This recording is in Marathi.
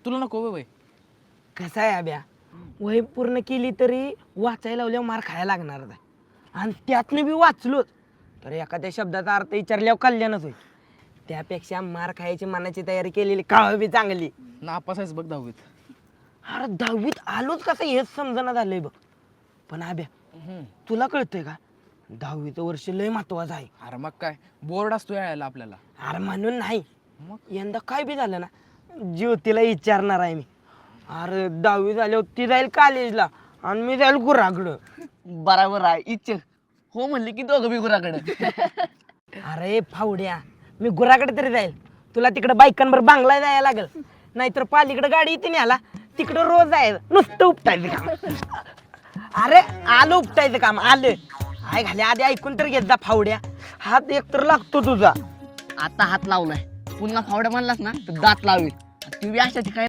तुला नको वय? कसं आहे अभ्या, वही पूर्ण केली तरी वाचायला लावल्यावर मार खायला लागणारच आहे. आणि त्यातनं बी वाचलोच तर एखाद्या शब्दाचा अर्थ विचारल्यावर कल्याणच होईल. त्यापेक्षा मार खायची मनाची तयारी केलेली काळ बी चांगली. नापास आहेस बघ 10वीत. अरे 10वीत आलोच कसं हेच समजना झालंय बघ. पण अभ्या तुला कळतंय का, 10वीचं वर्ष लय महत्वाचं आहे. अरे मग काय बोर्ड असतो यायला आपल्याला. अरे म्हणून नाही, मग यंदा काय बी झालं ना, ज्योतीला विचारणार आहे मी. अरे 10वी झाल्यावर ती जाईल कॉलेजला आणि मी जाईल गुराकडं. बराबर आहे इच्छा हो म्हणली की दोघं बी गुराकडे. अरे फावड्या, मी गुराकडे तरी जाईल, तुला तिकडे बायकांवर बांगला जायला लागल. नाहीतर पालीकडे गाडी येते न्याला, तिकडं रोज जायचं नुसतं उपटायचं काम. अरे आलं उपटायचं काम आलं. काय घाले आधी ऐकून तर घेत जा फावड्या, हात एक तर लागतो तुझा. आता हात लावलाय, पुन्हा फावड्या म्हणलास ना तर दात लावेल. ती बी अशा ठिकाणी